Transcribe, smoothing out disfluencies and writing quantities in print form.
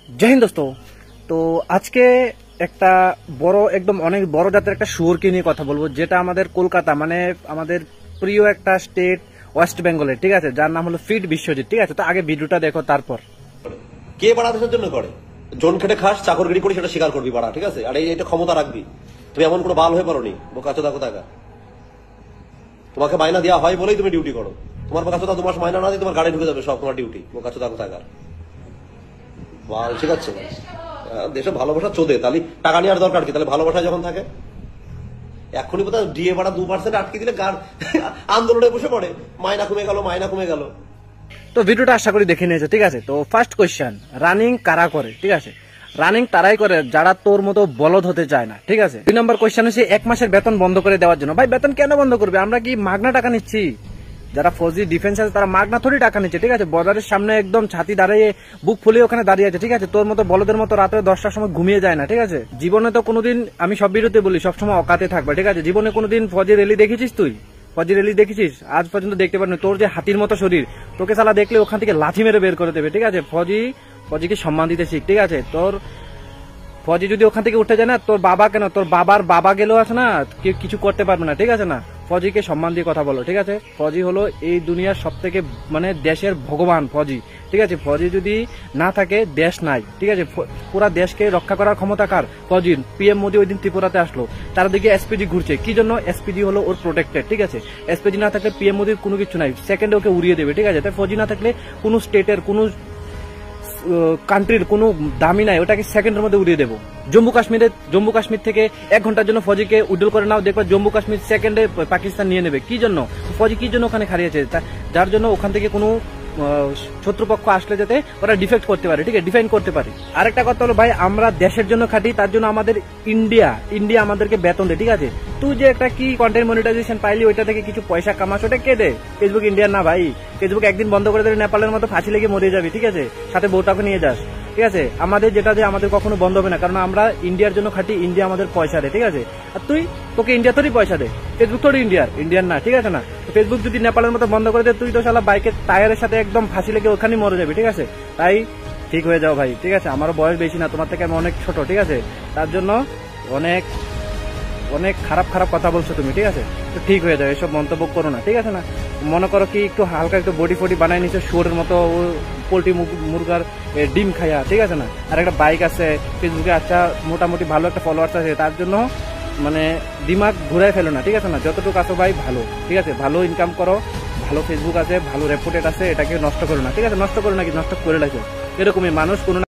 जय हिंद दोस्तों। तो आज के একটা বড় একদম অনেক বড় জাতের একটা শুয়োরকে নিয়ে কথা বলবো, যেটা আমাদের কলকাতা মানে আমাদের প্রিয় একটা স্টেট ওয়েস্ট বেঙ্গলের, ঠিক আছে, যার নাম হলো ফিট বিশ্বজিৎ। ঠিক আছে, তো আগে ভিডিওটা দেখো তারপর। কে বাড়া দেশের জন্য করে? জন খেটে খাস, চাকরগিরি করি, সেটা স্বীকার করবি বাড়া, ঠিক আছে? আর এইটা ক্ষমতা রাখবি। তুমি এমন কোনো বাল হয়ে পারোনি বোকাচোদা কোথাকা। তোমাকে মাইনা দেওয়া হয় বলেই তুমি ডিউটি করো। তোমার বোকাচোদা 2 মাস মাইনা না দিয়ে তোমার গাড়ি ঢুকে যাবে সব তোমার ডিউটি, বোকাচোদা কোথাকার বাল, ঠিক আছে? দেশে ভালোবাসা চোদে, তাহলে টাকা নেওয়ার দরকার কি? তাহলে ভালোবাসা যখন থাকে এখনই বোধহয় ডিএ ভাড়া 2% আটকে দিলে আন্দোলনে বসে পড়ে, মাইনা কমে গেল, মাইনা কমে গেল। তো ভিডিওটা আশা করি দেখে নিয়েছো, ঠিক আছে। তো ফার্স্ট কোয়েশ্চেন, রানিং কারা করে? ঠিক আছে, রানিং তারাই করে যারা তোর মতো বলদ হতে চায় না, ঠিক আছে। 2 নম্বর কোয়েশ্চেন হচ্ছে 1 মাসের বেতন বন্ধ করে দেওয়ার জন্য। ভাই বেতন কেন বন্ধ করবে? আমরা কি মাগনা টাকা নিচ্ছি? যারা ফৌজি ডিফেন্স আছে তারা মাগনা থোড়ি টাকা নিচ্ছে, ঠিক আছে। বর্ডারের সামনে একদম ছাতি দাঁড়িয়ে বুক ফুলিয়ে ওখানে দাঁড়িয়ে আছে, ঠিক আছে। তোর মতো বলদের মতো রাতে 10টার সময় ঘুমিয়ে যায় না, ঠিক আছে। জীবনে তো কোনোদিন, আমি সব ভিডিওতে বলি, সবসময় অকাতে থাকবে, ঠিক আছে। জীবনে কোনোদিন ফৌজি রেলি দেখেছিস? তুই ফৌজি রেলি দেখেছিস? আজ পর্যন্ত দেখতে পারিনি। তোর যে হাতির মতো শরীর, তোকে সালা দেখলে ওখান থেকে লাথি মেরে বের করে দেবে, ঠিক আছে। ফৌজিকে সম্মান দিতে শিখ, ঠিক আছে। তোর ফৌজি যদি ওখান থেকে উঠে যায় না, তোর বাবা কেন, তোর বাবার বাবা গেলেও আছে না, কেউ কিছু করতে পারবে না, ঠিক আছে না। ফৌজিকে সম্মান দিয়ে কথা বলো, ঠিক আছে। ফৌজি হলো এই দুনিয়ার সব থেকে মানে দেশের ভগবান ফৌজি, ঠিক আছে। ফৌজি যদি না থাকে দেশ নাই, ঠিক আছে। পুরা দেশকে রক্ষা করার ক্ষমতা কার? ফৌজির। পিএম মোদী ওই দিন ত্রিপুরাতে আসলো, তার দিকে এসপিজি ঘুরছে, কি জন্য? এসপিজি হলো ওর প্রোটেক্টেড, ঠিক আছে। এসপিজি না থাকলে পিএম মোদীর কোনো কিছু নাই, সেকেন্ডে ওকে উড়িয়ে দেবে, ঠিক আছে। তাই ফৌজি না থাকলে কোনো স্টেটের, কোনো কান্ট্রির কোনো দামি নাই, ওটাকে সেকেন্ডের মধ্যে উড়িয়ে দেবো। জম্মু কাশ্মীর থেকে 1 ঘন্টার জন্য ফৌজিকে উড্ডল করে নাও, দেখবা জম্মু কাশ্মীর সেকেন্ডে পাকিস্তান নিয়ে নেবে। কি জন্য? ফৌজি কি জন্য ওখানে খাড়িয়েছে? যার জন্য ওখান থেকে কোনো শত্রুপক্ষ আসলে যাতে ওরা ডিফেক্ট করতে পারে, ঠিক আছে, ডিফাইন করতে পারে। আরেকটা কথা হলো ভাই, আমরা দেশের জন্য খাটি, তার জন্য আমাদের ইন্ডিয়া আমাদেরকে বেতন দেয়, ঠিক আছে। তুই যে একটা কি কন্টেন্ট মনিটাইজেশন পাইলি, ওইটা থেকে কিছু পয়সা কামাস, ওটা কে দে? ফেসবুক ইন্ডিয়ার না ভাই। ফেসবুক একদিন বন্ধ করে দিলে নেপালের মতো ফাঁসি লেগে মরে যাবি, ঠিক আছে, সাথে বউটাকে নিয়ে যাস, ঠিক আছে। আমাদের যেটা যে আমাদের কখনো বন্ধ হবে না, কারণ আমরা ইন্ডিয়ার জন্য খাটি, ইন্ডিয়া আমাদের পয়সা দেয়, ঠিক আছে। আর তোকে ইন্ডিয়া তোরই পয়সা দেয়, ফেসবুক তোর ইন্ডিয়ার না, ঠিক আছে না। ফেসবুক যদি নেপালের মতো বন্ধ করে দেয়, তুই তো শালা বাইকের টায়ারের সাথে একদম ফাঁসি লেগে ওখানেই মরে যাবি, ঠিক আছে। তাই ঠিক হয়ে যাও ভাই, ঠিক আছে। আমারও বয়স বেশি না, তোমার থেকে আমি অনেক ছোট, ঠিক আছে। তার জন্য অনেক অনেক খারাপ কথা বলছো তুমি, ঠিক আছে। তো ঠিক হয়ে যাবে, এসব মন্তব্য করো না, ঠিক আছে না। মনে করো কি একটু হালকা একটু বডি ফডি বানায় নিচ্ছে, শুয়োরের মতো পোল্ট্রি মুরগার ডিম খাইয়া, ঠিক আছে না। আর একটা বাইক আছে, ফেসবুকে আচ্ছা মোটামুটি ভালো একটা ফলোয়ার্স আছে, তার জন্য মানে দিমাগ ঘুরাই ফেলো না, ঠিক আছে না। যতটুকু আসো ভাই ভালো, ঠিক আছে, ভালো ইনকাম করো, ভালো ফেসবুক আছে, ভালো রেপুটেড আছে, এটাকে নষ্ট করো না, ঠিক আছে। নষ্ট করো না, কি নষ্ট করে রাখো, এরকমই মানুষ কোনো